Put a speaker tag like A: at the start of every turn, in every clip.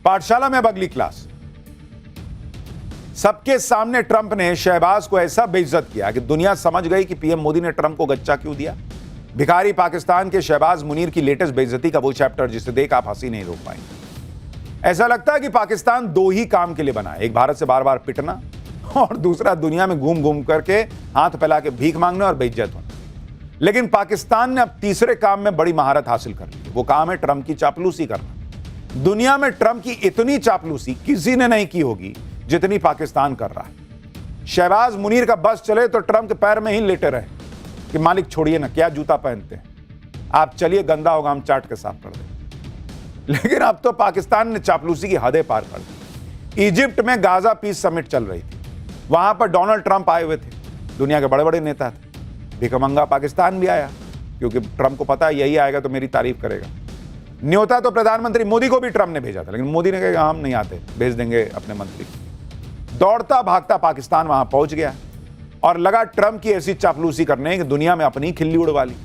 A: पाठशाला में अब अगली क्लास। सबके सामने ट्रंप ने शहबाज को ऐसा बेइज्जत किया कि दुनिया समझ गई कि पीएम मोदी ने ट्रंप को गच्चा क्यों दिया। भिखारी पाकिस्तान के शहबाज मुनीर की लेटेस्ट बेइज्जती का वो चैप्टर जिसे देख आप हंसी नहीं रोक पाएंगे। ऐसा लगता है कि पाकिस्तान दो ही काम के लिए बना है, एक भारत से बार बार पिटना और दूसरा दुनिया में घूम घूम करके हाथ फैला के भीख मांगना और बेइज्जत होना। लेकिन पाकिस्तान ने अब तीसरे काम में बड़ी महारत हासिल कर ली। वो काम है ट्रंप की चापलूसी करना। दुनिया में ट्रंप की इतनी चापलूसी किसी ने नहीं की होगी जितनी पाकिस्तान कर रहा है। शहबाज मुनीर का बस चले तो ट्रंप के पैर में ही लेटे रहे कि मालिक छोड़िए ना, क्या जूता पहनते हैं आप, चलिए गंदा होगा हम चाट के साफ कर दें। लेकिन अब तो पाकिस्तान ने चापलूसी की हदें पार कर दी। इजिप्ट में गाजा पीस समिट चल रही थी, वहां पर डोनाल्ड ट्रंप आए हुए थे, दुनिया के बड़े बड़े नेता थे। भिखमंगा पाकिस्तान भी आया क्योंकि ट्रंप को पता है यही आएगा तो मेरी तारीफ करेगा। न्योता तो प्रधानमंत्री मोदी को भी ट्रंप ने भेजा था, लेकिन मोदी ने कहा हम नहीं आते, भेज देंगे अपने मंत्री। दौड़ता भागता पाकिस्तान वहां पहुंच गया और लगा ट्रंप की ऐसी चापलूसी करने कि दुनिया में अपनी खिल्ली उड़वा ली।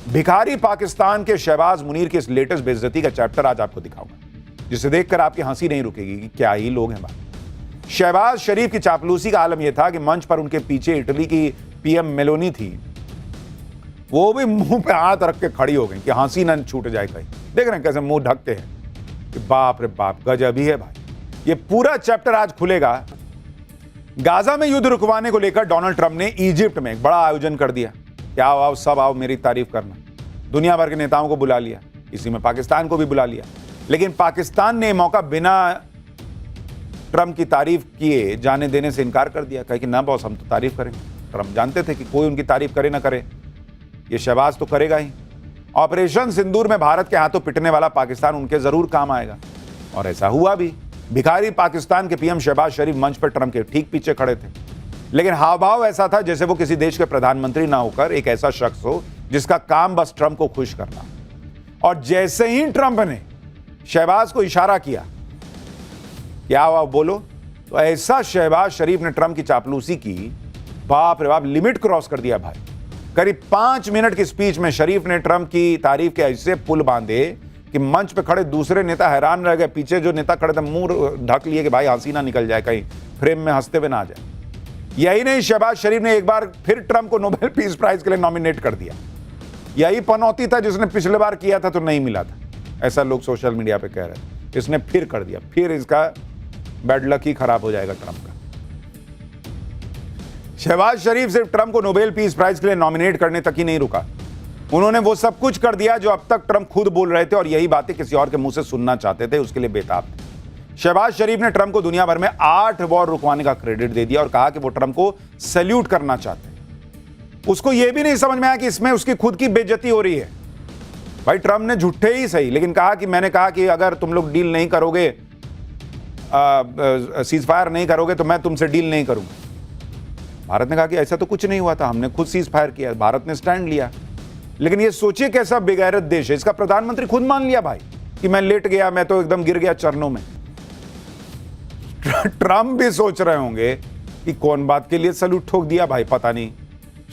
A: भिखारी पाकिस्तान के शहबाज मुनीर की इस लेटेस्ट बेइज्जती का चैप्टर आज आपको दिखाऊंगा, जिसे देखकर आपकी हंसी नहीं रुकेगी कि क्या ही लोग हैं भाई। शहबाज शरीफ की चापलूसी का आलम यह था कि मंच पर उनके पीछे इटली की पीएम मेलोनी थी, वो भी मुंह पे हाथ रख के खड़ी हो गई कि हंसी न छूट जाए कहीं। देख रहे हैं कैसे मुंह ढकते हैं कि बाप रे बाप गजब ही है भाई। ये पूरा चैप्टर आज खुलेगा। गाजा में युद्ध रुकवाने को लेकर डोनाल्ड ट्रंप ने इजिप्ट में एक बड़ा आयोजन कर दिया कि आओ आओ सब आओ मेरी तारीफ करना। दुनिया भर के नेताओं को बुला लिया, इसी में पाकिस्तान को भी बुला लिया। लेकिन पाकिस्तान ने मौका बिना ट्रंप की तारीफ किए जाने देने से इनकार कर दिया। कहा कि ना बॉस हम तो तारीफ करेंगे। ट्रंप जानते थे कि कोई उनकी तारीफ करे ना करे, ये शहबाज तो करेगा ही। ऑपरेशन सिंदूर में भारत के हाथों पिटने वाला पाकिस्तान उनके जरूर काम आएगा, और ऐसा हुआ भी। भिखारी पाकिस्तान के पीएम शहबाज शरीफ मंच पर ट्रंप के ठीक पीछे खड़े थे, लेकिन हाव भाव ऐसा था जैसे वो किसी देश के प्रधानमंत्री ना होकर एक ऐसा शख्स हो जिसका काम बस ट्रंप को खुश करना। और जैसे ही ट्रंप ने शहबाज को इशारा किया क्या आओ बोलो, तो ऐसा शहबाज शरीफ ने ट्रंप की चापलूसी की, बाप रे बाप, लिमिट क्रॉस कर दिया भाई। करीब 5 मिनट की स्पीच में शरीफ ने ट्रंप की तारीफ के ऐसे पुल बांधे कि मंच पे खड़े दूसरे नेता हैरान रह गए। पीछे जो नेता खड़े थे मुंह ढक लिए कि भाई हंसी ना निकल जाए, कहीं फ्रेम में हंसते हुए ना आ जाए। यही नहीं, शहबाज शरीफ ने एक बार फिर ट्रंप को नोबेल पीस प्राइज के लिए नॉमिनेट कर दिया। यही पनौती था जिसने पिछले बार किया था तो नहीं मिला था, ऐसा लोग सोशल मीडिया पे कह रहे हैं। इसने फिर कर दिया, फिर इसका बैड लक ही खराब हो जाएगा ट्रंप का। शहबाज शरीफ सिर्फ ट्रंप को नोबेल पीस प्राइज के लिए नॉमिनेट करने तक ही नहीं रुका, उन्होंने वो सब कुछ कर दिया जो अब तक ट्रंप खुद बोल रहे थे और यही बातें किसी और के मुंह से सुनना चाहते थे, उसके लिए बेताब थे। शहबाज शरीफ ने ट्रंप को दुनिया भर में 8 वॉर रुकवाने का क्रेडिट दे दिया और कहा कि वो ट्रंप को सैल्यूट करना चाहते हैं। उसको यह भी नहीं समझ में आया कि इसमें उसकी खुद की बेइज्जती हो रही है। भाई ट्रंप ने झूठे ही सही, लेकिन कहा कि मैंने कहा कि अगर तुम लोग डील नहीं करोगे, सीज फायर नहीं करोगे तो मैं तुमसे डील नहीं करूंगा। भारत ने कहा कि ऐसा तो कुछ नहीं हुआ था, हमने खुद सीज फायर किया, भारत ने स्टैंड लिया। लेकिन ये सोचिए कैसा बेगैरत देश है, इसका प्रधानमंत्री खुद मान लिया भाई कि मैं लेट गया, मैं तो एकदम गिर गया चरणों में। ट्रंप भी सोच रहे होंगे कि कौन बात के लिए सैल्यूट ठोक दिया भाई, पता नहीं।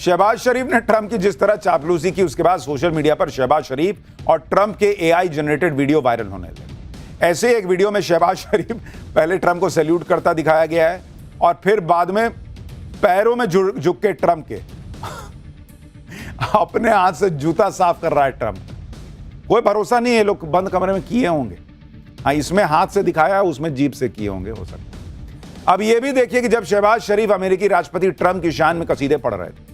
A: शहबाज शरीफ ने ट्रंप की जिस तरह चापलूसी की, उसके बाद सोशल मीडिया पर शहबाज शरीफ और ट्रंप के एआई जनरेटेड वीडियो वायरल होने लगे। ऐसे एक वीडियो में शहबाज शरीफ पहले ट्रंप को सैल्यूट करता दिखाया गया है और फिर बाद में पैरों में झुक के ट्रंप के अपने हाथ से जूता साफ कर रहा है ट्रंप। कोई भरोसा नहीं है, लोग बंद कमरे में किए होंगे। हाँ, इसमें हाथ से दिखाया, उसमें जीभ से किए होंगे, हो सकता है। अब यह भी देखिए कि जब शहबाज शरीफ अमेरिकी राष्ट्रपति ट्रंप की शान में कसीदे पढ़ रहे थे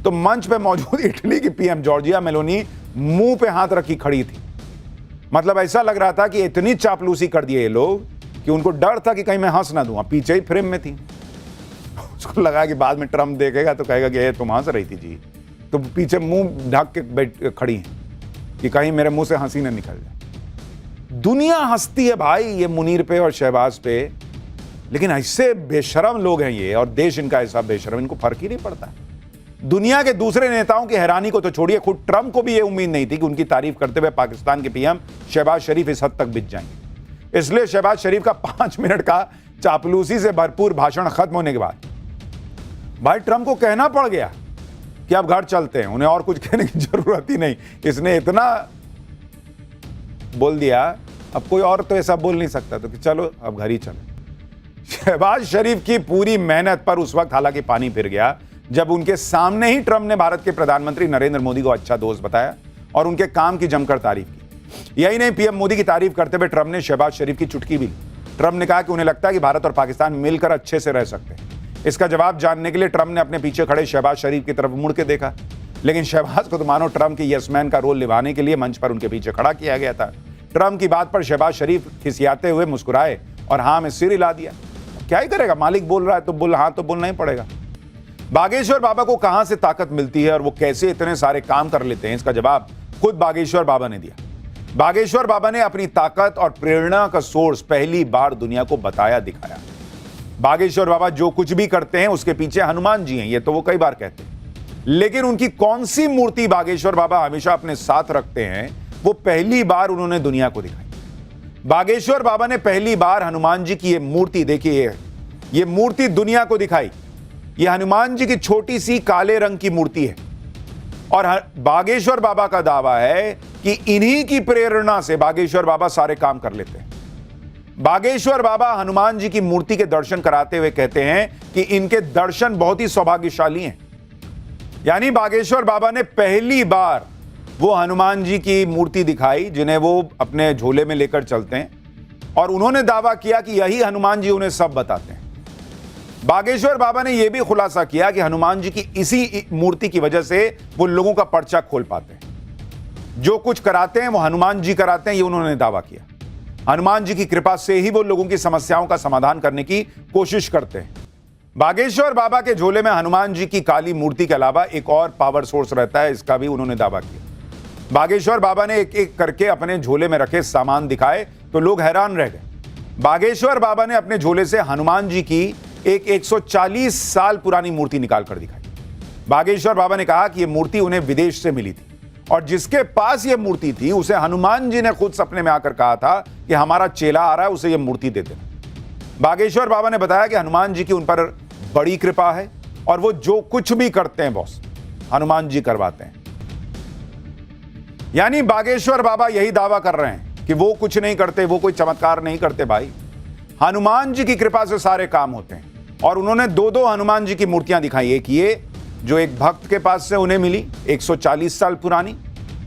A: तो मंच पे मौजूद इटली की पीएम जॉर्जिया मेलोनी मुंह पे हाथ रखी खड़ी थी। मतलब ऐसा लग रहा था कि इतनी चापलूसी कर दिए ये लोग कि उनको डर था कि कहीं मैं हंस ना दूं। पीछे ही फ्रेम में थी, उसको लगा कि बाद में ट्रंप देखेगा तो कहेगा कि तुम हंस रही थी जी, तो पीछे मुंह ढक के बैठ खड़ी हैं कि कहीं मेरे मुंह से हंसी ना निकल जाए। दुनिया हंसती है भाई ये मुनीर पे और शहबाज पे, लेकिन ऐसे बेशरम लोग हैं ये, और देश इनका ऐसा बेशरम, इनको फर्क ही नहीं पड़ता। दुनिया के दूसरे नेताओं की हैरानी को तो छोड़िए, खुद ट्रंप को भी ये उम्मीद नहीं थी कि उनकी तारीफ करते हुए पाकिस्तान के पीएम शहबाज शरीफ इस हद तक बिक जाएंगे। इसलिए शहबाज शरीफ का 5 मिनट का चापलूसी से भरपूर भाषण खत्म होने के बाद भाई ट्रंप को कहना पड़ गया कि अब घर चलते हैं, उन्हें और कुछ कहने की जरूरत ही नहीं। इसने इतना बोल दिया अब कोई और तो ऐसा बोल नहीं सकता, तो कि चलो अब घर ही चलो। शहबाज शरीफ की पूरी मेहनत पर उस वक्त हालांकि पानी फिर गया जब उनके सामने ही ट्रंप ने भारत के प्रधानमंत्री नरेंद्र मोदी को अच्छा दोस्त बताया और उनके काम की जमकर तारीफ की। यही नहीं, पीएम मोदी की तारीफ करते हुए ट्रंप ने शहबाज शरीफ की चुटकी भी ली। ट्रंप ने कहा कि उन्हें लगता है कि भारत और पाकिस्तान मिलकर अच्छे से रह सकते हैं। इसका जवाब जानने के लिए ट्रंप ने अपने पीछे खड़े शहबाज शरीफ की तरफ मुड़ के देखा, लेकिन शहबाज को तो मानो ट्रंप के यस-मैन का रोल निभाने के लिए मंच पर उनके पीछे खड़ा किया गया था। ट्रंप की बात पर शहबाज शरीफ खिसियाते हुए मुस्कुराए और हाँ में सिर हिला दिया। क्या ही करेगा, मालिक बोल रहा है तो हाँ तो बोलना ही पड़ेगा। बागेश्वर बाबा को कहां से ताकत मिलती है और वो कैसे इतने सारे काम कर लेते हैं, इसका जवाब खुद बागेश्वर बाबा ने दिया। बागेश्वर बाबा ने अपनी ताकत और प्रेरणा का सोर्स पहली बार दुनिया को बताया दिखाया। बागेश्वर बाबा जो कुछ भी करते हैं उसके पीछे हनुमान जी हैं, ये तो वो कई बार कहते हैं, लेकिन उनकी कौन सी मूर्ति बागेश्वर बाबा हमेशा अपने साथ रखते हैं वो पहली बार उन्होंने दुनिया को दिखाई। बागेश्वर बाबा ने पहली बार हनुमान जी की ये मूर्ति, देखिए ये मूर्ति दुनिया को दिखाई। ये हनुमान जी की छोटी सी काले रंग की मूर्ति है और बागेश्वर बाबा का दावा है कि इन्हीं की प्रेरणा से बागेश्वर बाबा सारे काम कर लेते हैं। बागेश्वर बाबा हनुमान जी की मूर्ति के दर्शन कराते हुए कहते हैं कि इनके दर्शन बहुत ही सौभाग्यशाली हैं। यानी बागेश्वर बाबा ने पहली बार वो हनुमान जी की मूर्ति दिखाई जिन्हें वो अपने झोले में लेकर चलते हैं और उन्होंने दावा किया कि यही हनुमान जी उन्हें सब बताते हैं। बागेश्वर बाबा ने यह भी खुलासा किया कि हनुमान जी की इसी मूर्ति की वजह से वो लोगों का पर्चा खोल पाते हैं। जो कुछ कराते हैं वो हनुमान जी कराते हैं, ये उन्होंने दावा किया। हनुमान जी की कृपा से ही वो लोगों की समस्याओं का समाधान करने की कोशिश करते हैं। बागेश्वर बाबा के झोले में हनुमान जी की काली मूर्ति के अलावा एक और पावर सोर्स रहता है, इसका भी उन्होंने दावा किया। बागेश्वर बाबा ने एक एक करके अपने झोले में रखे सामान दिखाए तो लोग हैरान रह गए। बागेश्वर बाबा ने अपने झोले से हनुमान जी की एक 140 साल पुरानी मूर्ति निकाल कर दिखाई। बागेश्वर बाबा ने कहा कि यह मूर्ति उन्हें विदेश से मिली थी और जिसके पास यह मूर्ति थी उसे हनुमान जी ने खुद सपने में आकर कहा था कि हमारा चेला आ रहा है, उसे यह मूर्ति दे देना। बागेश्वर बाबा ने बताया कि हनुमान जी की उन पर बड़ी कृपा है और वो जो कुछ भी करते हैं बॉस हनुमान जी करवाते हैं। यानी बागेश्वर बाबा यही दावा कर रहे हैं कि वो कुछ नहीं करते, वो कोई चमत्कार नहीं करते भाई, हनुमान जी की कृपा से सारे काम होते हैं। और उन्होंने दो हनुमान जी की मूर्तियां दिखाई, एक ये जो एक भक्त के पास से उन्हें मिली 140 साल पुरानी,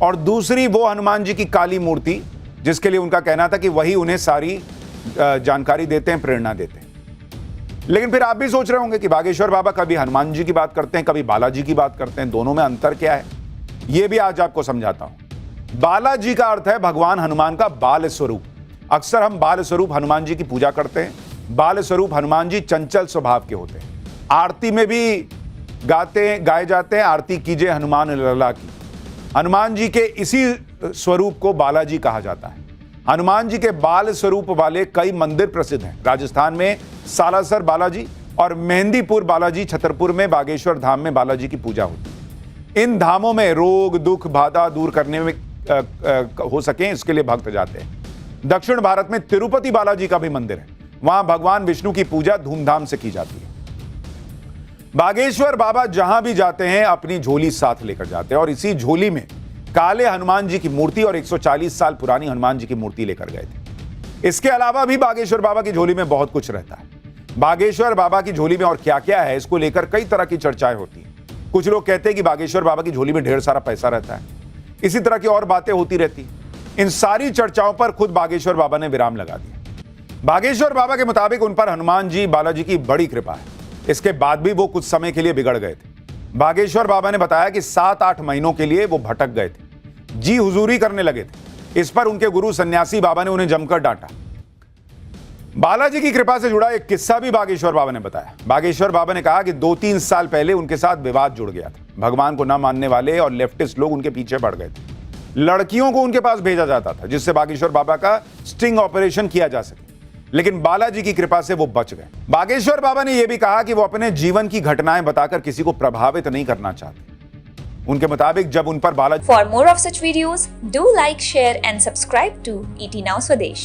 A: और दूसरी वो हनुमान जी की काली मूर्ति जिसके लिए उनका कहना था कि वही उन्हें सारी जानकारी देते हैं, प्रेरणा देते हैं। लेकिन फिर आप भी सोच रहे होंगे कि बागेश्वर बाबा कभी हनुमान जी की बात करते हैं, कभी बालाजी की बात करते हैं, दोनों में अंतर क्या है, यह भी आज आपको समझाता हूं। बालाजी का अर्थ है भगवान हनुमान का बाल स्वरूप। अक्सर हम बाल स्वरूप हनुमान जी की पूजा करते हैं। बाल स्वरूप हनुमान जी चंचल स्वभाव के होते हैं। आरती में भी गाए जाते हैं, आरती कीजिए हनुमान लला की। हनुमान जी के इसी स्वरूप को बालाजी कहा जाता है। हनुमान जी के बाल स्वरूप वाले कई मंदिर प्रसिद्ध हैं। राजस्थान में सालासर बालाजी और मेहंदीपुर बालाजी, छतरपुर में बागेश्वर धाम में बालाजी की पूजा होती है। इन धामों में रोग दुख बाधा दूर करने में हो सके इसके लिए भक्त जाते हैं। दक्षिण भारत में तिरुपति बालाजी का भी मंदिर है, वहां भगवान विष्णु की पूजा धूमधाम से की जाती है। बागेश्वर बाबा जहां भी जाते हैं अपनी झोली साथ लेकर जाते हैं और इसी झोली में काले हनुमान जी की मूर्ति और 140 साल पुरानी हनुमान जी की मूर्ति लेकर गए थे। इसके अलावा भी बागेश्वर बाबा की झोली में बहुत कुछ रहता है। बागेश्वर बाबा की झोली में और क्या क्या है इसको लेकर कई तरह की चर्चाएं होती हैं। कुछ लोग कहते हैं कि बागेश्वर बाबा की झोली में ढेर सारा पैसा रहता है, इसी तरह की और बातें होती रहती। इन सारी चर्चाओं पर खुद बागेश्वर बाबा ने विराम लगा दिया। बागेश्वर बाबा के मुताबिक उन पर हनुमान जी बालाजी की बड़ी कृपा है। इसके बाद भी वो कुछ समय के लिए बिगड़ गए थे। बागेश्वर बाबा ने बताया कि 7-8 महीनों के लिए वो भटक गए थे, जी हुजूरी करने लगे थे। इस पर उनके गुरु सन्यासी बाबा ने उन्हें जमकर डांटा। बालाजी की कृपा से जुड़ा एक किस्सा भी बागेश्वर बाबा ने बताया। बागेश्वर बाबा ने कहा कि 2-3 साल पहले उनके साथ विवाद जुड़ गया था। भगवान को न मानने वाले और लेफ्टिस्ट लोग उनके पीछे पड़ गए थे। लड़कियों को उनके पास भेजा जाता था जिससे बागेश्वर बाबा का स्टिंग ऑपरेशन किया जा सके, लेकिन बालाजी की कृपा से वो बच गए। बागेश्वर बाबा ने यह भी कहा कि वो अपने जीवन की घटनाएं बताकर किसी को प्रभावित नहीं करना चाहते। उनके मुताबिक जब उन पर Balaji
B: For more of such videos, do like, share and subscribe to ET Now Swadesh.